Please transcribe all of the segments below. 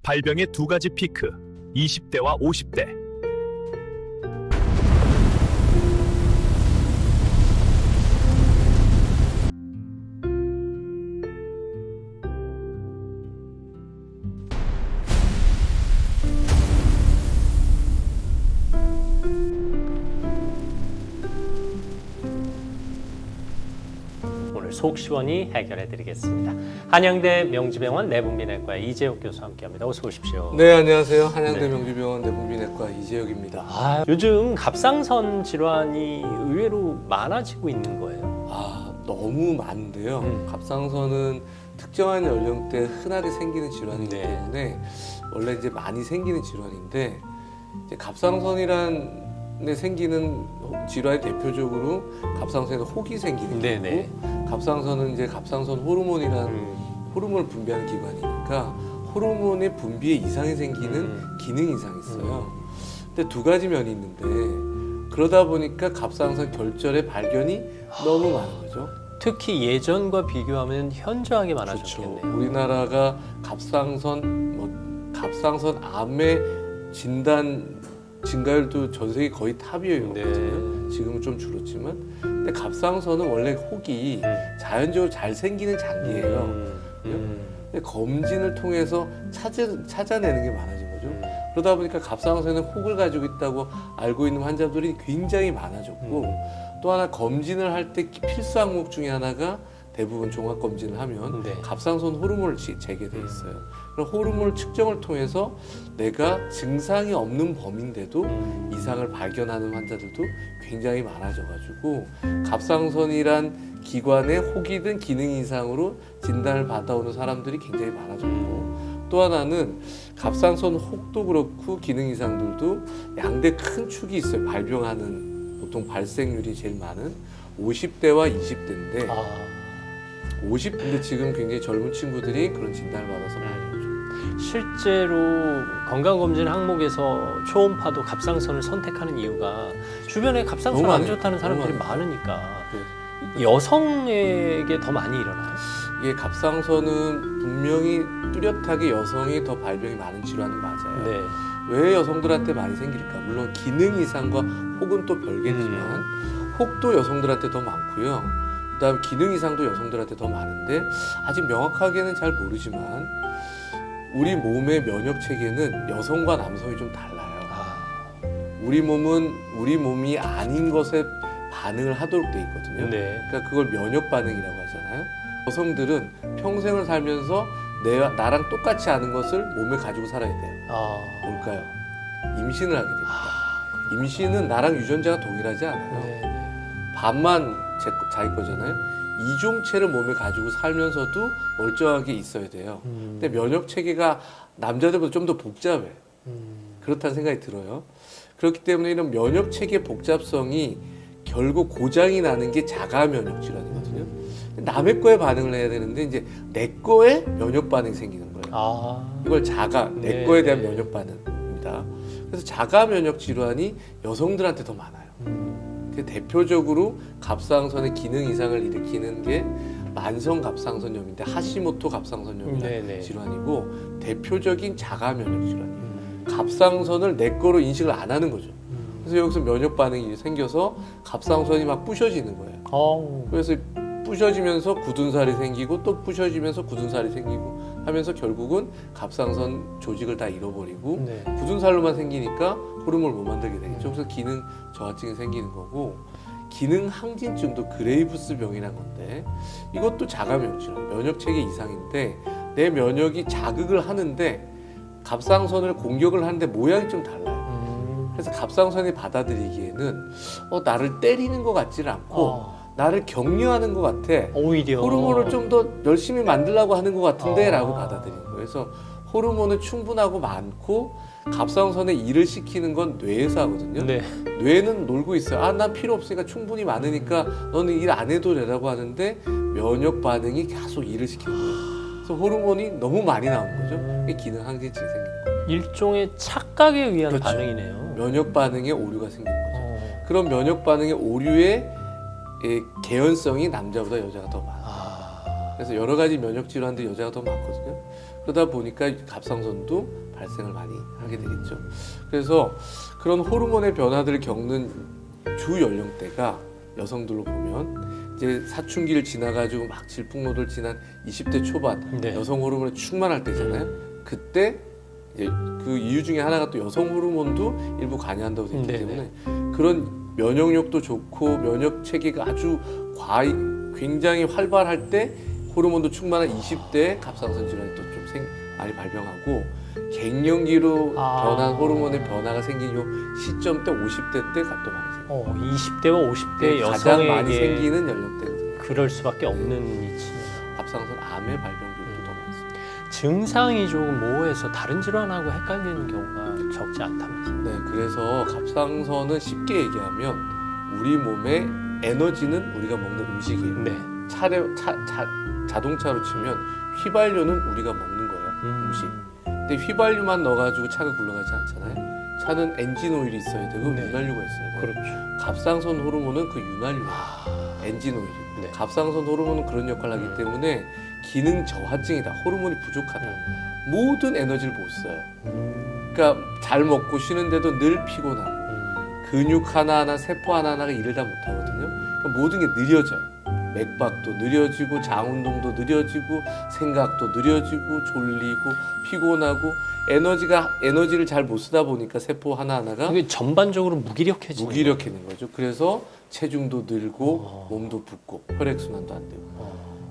발병의 두 가지 피크, 20대와 50대. 속 시원히 해결해 드리겠습니다. 한양대 명지병원 내분비내과 이재욱 교수와 함께합니다. 어서 오십시오. 네, 안녕하세요. 한양대 명지병원 내분비내과 이재욱입니다. 요즘 갑상선 질환이 의외로 많아지고 있는 거예요. 너무 많은데요. 갑상선은 특정한 연령대 흔하게 생기는 질환이기 때문에 원래 이제 많이 생기는 질환인데, 이제 갑상선이란 데 생기는 질환의 대표적으로 갑상선에서 혹이 생기는 거고, 갑상선은 이제 갑상선 호르몬이라는 호르몬을 분비하는 기관이니까 호르몬의 분비에 이상이 생기는 기능 이상이 있어요. 근데 두 가지 면이 있는데, 그러다 보니까 갑상선 결절의 발견이 너무 많은 거죠. 특히 예전과 비교하면 현저하게 많아졌겠네요. 그렇죠. 우리나라가 갑상선 암의 진단 증가율도 전 세계 거의 탑이었거든요. 지금은 좀 줄었지만, 근데 갑상선은 원래 혹이 자연적으로 잘 생기는 장기예요. 근데 검진을 통해서 찾아내는 게 많아진 거죠. 그러다 보니까 갑상선에 혹을 가지고 있다고 알고 있는 환자들이 굉장히 많아졌고, 또 하나 검진을 할 때 필수 항목 중에 하나가 대부분 종합검진을 하면 갑상선 호르몬을 재게 돼 있어요. 그럼 호르몬 측정을 통해서 내가 증상이 없는 범인데도 이상을 발견하는 환자들도 굉장히 많아져가지고, 갑상선이란 기관의 혹이든 기능 이상으로 진단을 받아오는 사람들이 굉장히 많아졌고, 또 하나는 갑상선 혹도 그렇고 기능 이상들도 양대 큰 축이 있어요. 발병하는 보통 발생률이 제일 많은 50대와 20대인데 50대인데 지금 굉장히 젊은 친구들이 그런 진단을 받아서 많이 오죠. 실제로 건강검진 항목에서 초음파도 갑상선을 선택하는 이유가 주변에 갑상선 안 좋다는 사람들이 많으니까. 여성에게 더 많이 일어나요? 이게 갑상선은 분명히 뚜렷하게 여성이 더 발병이 많은 질환은 맞아요. 왜 여성들한테 많이 생길까? 물론 기능 이상과 혹은 또 별개지만 혹도 여성들한테 더 많고요. 그다음 기능 이상도 여성들한테 더 많은데, 아직 명확하게는 잘 모르지만 우리 몸의 면역 체계는 여성과 남성이 좀 달라요. 우리 몸은 우리 몸이 아닌 것에 반응을 하도록 돼 있거든요. 그러니까 그걸 면역 반응이라고 하잖아요. 여성들은 평생을 살면서 나랑 똑같이 아는 것을 몸에 가지고 살아야 돼요. 뭘까요? 임신을 하게 됩니다. 임신은 나랑 유전자가 동일하지 않아요. 반만 자기 거잖아요. 이종체를 몸에 가지고 살면서도 멀쩡하게 있어야 돼요. 근데 면역 체계가 남자들보다 좀 더 복잡해. 그렇다는 생각이 들어요. 그렇기 때문에 이런 면역 체계 복잡성이 결국 고장이 나는 게 자가 면역 질환이거든요. 남의 거에 반응을 해야 되는데 이제 내 거에 면역 반응이 생기는 거예요. 이걸 내 거에 대한 면역 반응입니다. 그래서 자가 면역 질환이 여성들한테 더 많아요. 대표적으로 갑상선의 기능 이상을 일으키는 게 만성 갑상선염인데 하시모토 갑상선염이라는 질환이고, 대표적인 자가 면역 질환이에요. 갑상선을 내 거로 인식을 안 하는 거죠. 그래서 여기서 면역 반응이 생겨서 갑상선이 막 부셔지는 거예요. 그래서 부셔지면서 굳은 살이 생기고 또 부셔지면서 굳은 살이 생기고 하면서 결국은 갑상선 조직을 다 잃어버리고 굳은 살로만 생기니까 호르몬을 못 만들게 되겠죠. 그래서 기능 저하증이 생기는 거고, 기능 항진증도 그레이브스 병이라는 건데, 이것도 자가 면역 질환, 면역 체계 이상인데 내 면역이 자극을 하는데 갑상선을 공격을 하는데 모양이 좀 달라요. 그래서 갑상선이 받아들이기에는 나를 때리는 것 같지는 않고 나를 격려하는 것 같아. 오히려 호르몬을 좀 더 열심히 만들려고 하는 것 같은데 라고 받아들이는 거예요. 그래서 호르몬은 충분하고 많고 갑상선에 일을 시키는 건 뇌에서 하거든요. 뇌는 놀고 있어요. 난 필요 없으니까 충분히 많으니까 너는 일 안 해도 되라고 하는데 면역 반응이 계속 일을 시키는 거예요. 그래서 호르몬이 너무 많이 나오는 거죠. 이게 기능 항진증이 생기는 거예요. 일종의 착각에 의한 반응이네요. 면역 반응에 오류가 생기는 거죠. 그런 면역 반응의 오류의 개연성이 남자보다 여자가 더 많아요. 그래서 여러 가지 면역 질환들 여자가 더 많거든요. 그러다 보니까 갑상선도 발생을 많이 하게 되겠죠. 그래서 그런 호르몬의 변화들을 겪는 주 연령대가 여성들로 보면 이제 사춘기를 지나가지고 막 질풍노도를 지난 20대 초반 네. 여성 호르몬에 충만할 때잖아요. 그때 이제 그 이유 중에 하나가 또 여성 호르몬도 일부 관여한다고 되어 있기 때문에 그런 면역력도 좋고 면역 체계가 아주 굉장히 활발할 때 호르몬도 충만한 20대에 갑상선 질환이 또 좀 많이 발병하고 갱년기로 변한 호르몬의 변화가 생긴 요 시점 때 50대 때 또 많이 생겨요. 20대와 50대 여성에게 가장 많이 생기는 연령대거든요. 그럴 수밖에 없는 위치네요. 갑상선 암의 발병률도 더 많습니다. 증상이 조금 모호해서 다른 질환하고 헷갈리는 경우가 적지 않다면서요. 네, 그래서 갑상선은 쉽게 얘기하면 우리 몸의 에너지는 우리가 먹는 음식이에요. 네. 자동차로 치면 휘발유는 우리가 먹는 거예요. 음식. 근데 휘발유만 넣어가지고 차가 굴러가지 않잖아요. 차는 엔진 오일이 있어야 되고 네. 윤활유가 있어야 돼요. 그렇죠. 갑상선 호르몬은 그 윤활유예요. 엔진 오일이. 네. 갑상선 호르몬은 그런 역할을 하기 때문에 기능 저하증이다. 호르몬이 부족하다. 모든 에너지를 못 써요. 그러니까 잘 먹고 쉬는데도 늘 피곤하고 근육 하나하나 세포 하나하나가 일을 다 못하거든요. 그러니까 모든 게 느려져요. 맥박도 느려지고 장운동도 느려지고 생각도 느려지고 졸리고 피곤하고 에너지를 잘 못 쓰다 보니까 세포 하나하나가 이게 전반적으로 무기력해지는 거죠. 그래서 체중도 늘고 몸도 붓고 혈액순환도 안 되고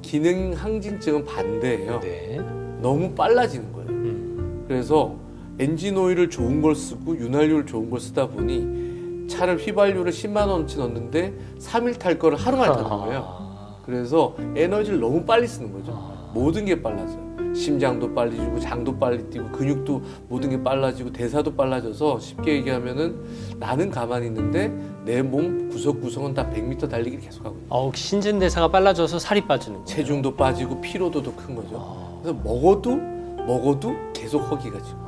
기능 항진증은 반대예요. 네. 너무 빨라지는 거예요. 그래서 엔진 오일을 좋은 걸 쓰고 윤활유를 좋은 걸 쓰다 보니 차를 휘발유를 10만 원어치 넣었는데 3일 탈 거를 하루 만에 타는 거예요. 그래서 에너지를 너무 빨리 쓰는 거죠. 모든 게 빨라져요. 심장도 빨리 주고 장도 빨리 뛰고 근육도 모든 게 빨라지고 대사도 빨라져서 쉽게 얘기하면은 나는 가만히 있는데 내 몸 구석구석은 다 100m 달리기를 계속하고 있는 신진대사가 빨라져서 살이 빠지는 거예요. 체중도 빠지고 피로도도 큰 거죠. 그래서 먹어도 계속 허기가 지고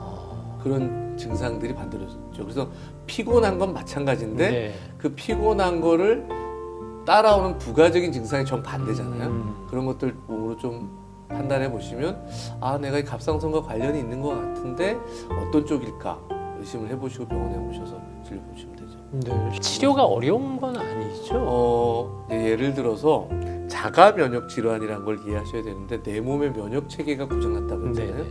그런 증상들이 만들어졌죠. 그래서 피곤한 건 마찬가지인데 네. 그 피곤한 거를 따라오는 부가적인 증상이 정반대잖아요. 그런 것들 몸으로 좀 판단해 보시면 내가 이 갑상선과 관련이 있는 것 같은데 어떤 쪽일까 의심을 해보시고 병원에 오셔서 진료 보시면 되죠. 네. 치료가 어려운 건 아니죠? 예를 들어서 자가 면역 질환이라는 걸 이해하셔야 되는데 내 몸의 면역 체계가 고장났다고 했잖아요.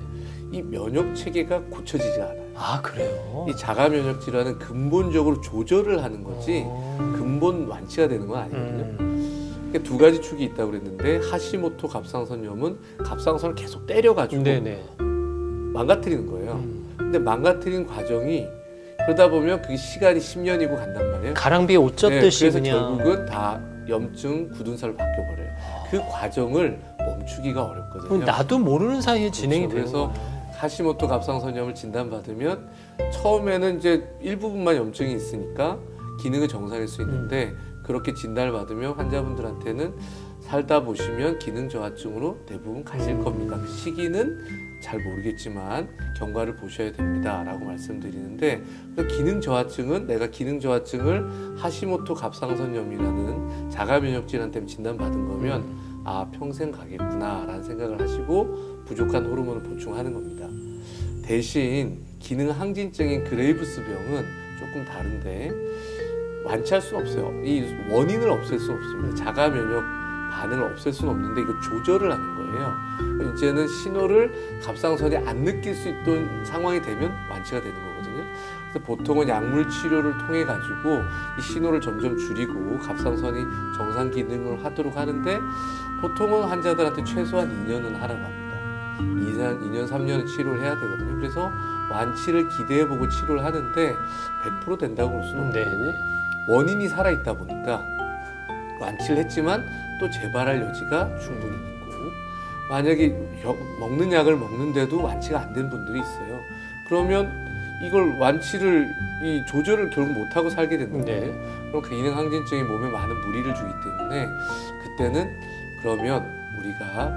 이 면역 체계가 고쳐지지 않아요. 그래요? 이 자가 면역 질환은 근본적으로 조절을 하는 거지 근본 완치가 되는 건 아니거든요. 두 가지 축이 있다고 그랬는데 하시모토 갑상선염은 갑상선을 계속 때려가지고 망가뜨리는 거예요. 근데 망가뜨린 과정이 그러다 보면 그 시간이 10년이고 간단 말이에요. 가랑비에 옷 젖듯이 그래서 그냥 결국은 다 염증, 굳은살로 바뀌어버려요. 그 과정을 멈추기가 어렵거든요. 나도 모르는 사이에 진행이 되는 그래서 거예요. 하시모토 갑상선염을 진단받으면 처음에는 이제 일부분만 염증이 있으니까 기능은 정상일 수 있는데 그렇게 진단을 받으면 환자분들한테는 살다 보시면 기능 저하증으로 대부분 가실 겁니다. 그 시기는 잘 모르겠지만 경과를 보셔야 됩니다 라고 말씀드리는데 기능 저하증은 내가 기능 저하증을 하시모토 갑상선염이라는 자가면역질환 때문에 진단받은 거면 평생 가겠구나 라는 생각을 하시고 부족한 호르몬을 보충하는 겁니다. 대신 기능 항진증인 그레이브스 병은 조금 다른데 완치할 수는 없어요. 이 원인을 없앨 수는 없습니다. 자가 면역 반응을 없앨 수는 없는데 이거 조절을 하는 거예요. 이제는 신호를 갑상선이 안 느낄 수 있던 상황이 되면 완치가 되는 거거든요. 그래서 보통은 약물 치료를 통해 가지고 이 신호를 점점 줄이고 갑상선이 정상 기능을 하도록 하는데 보통은 환자들한테 최소한 2년은 하라고 합니다. 2년, 3년은 치료를 해야 되거든요. 그래서 완치를 기대해보고 치료를 하는데 100% 된다고 볼 수는 없고 원인이 살아있다 보니까 완치를 했지만 또 재발할 여지가 충분히 있고 만약에 먹는 약을 먹는데도 완치가 안 된 분들이 있어요. 그러면 이걸 이 조절을 결국 못하고 살게 되는 거예요. 그럼 기능 항진증이 몸에 많은 무리를 주기 때문에 그때는 그러면 우리가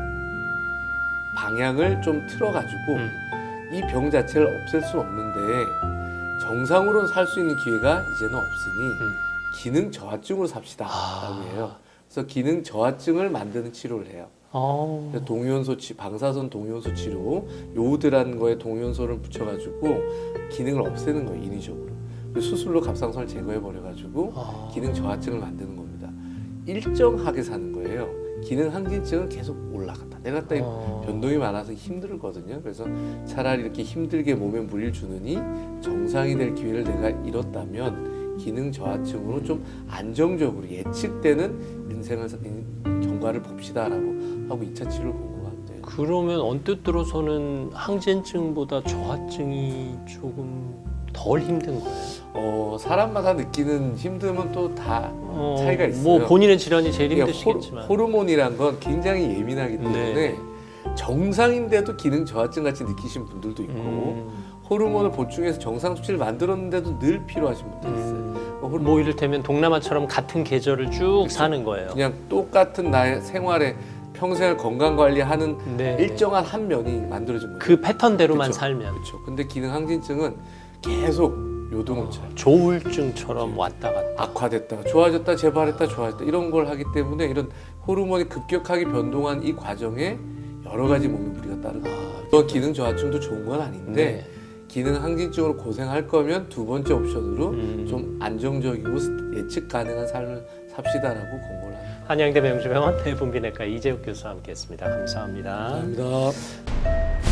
방향을 좀 틀어가지고 이 병 자체를 없앨 수는 없는데 정상으로는 살 수 있는 기회가 이제는 없으니 기능 저하증으로 삽시다 라고 해요. 그래서 기능 저하증을 만드는 치료를 해요. 동위원소 방사선 동위원소 치료, 요오드라는 거에 동위원소를 붙여가지고 기능을 없애는 거예요, 인위적으로. 수술로 갑상선을 제거해 버려가지고 기능 저하증을 만드는 겁니다. 일정하게 사는 거예요. 기능 항진증은 계속 올라갔다 내려갔다 변동이 많아서 힘들거든요. 그래서 차라리 이렇게 힘들게 몸에 무리를 주느니 정상이 될 기회를 내가 잃었다면 기능 저하증으로 좀 안정적으로 예측되는 경과를 봅시다라고 하고 2차 치료를 본 것 같아요. 그러면 언뜻 들어서는 항진증보다 저하증이 조금 덜 힘든 거예요? 사람마다 느끼는 힘듦은 또 다 차이가 있어요. 뭐 본인의 질환이 제일 힘드시겠지만 호르몬이란 건 굉장히 예민하기 때문에 정상인데도 기능 저하증 같이 느끼신 분들도 있고 호르몬을 보충해서 정상 수치를 만들었는데도 늘 필요하신 분들이 있어요. 뭐 이를테면 동남아처럼 같은 계절을 쭉 사는 거예요. 그냥 똑같은 나의 생활에 평생을 건강 관리하는 일정한 한 면이 만들어진 거예요. 그 패턴대로만 그쵸? 살면. 그렇죠. 근데 기능 항진증은 계속 요동을 쳐요. 조울증처럼 왔다 갔다. 악화됐다가 좋아졌다 재발했다 좋아졌다 이런 걸 하기 때문에 이런 호르몬이 급격하게 변동한 이 과정에 여러 가지 몸의 무리가 따르고 기능 저하증도 좋은 건 아닌데 기능 항진증으로 고생할 거면 두 번째 옵션으로 좀 안정적이고 예측 가능한 삶을 삽시다라고 권고를 합니다. 한양대 명주병원 대분비내과 이재욱 교수와 함께했습니다. 감사합니다. 감사합니다.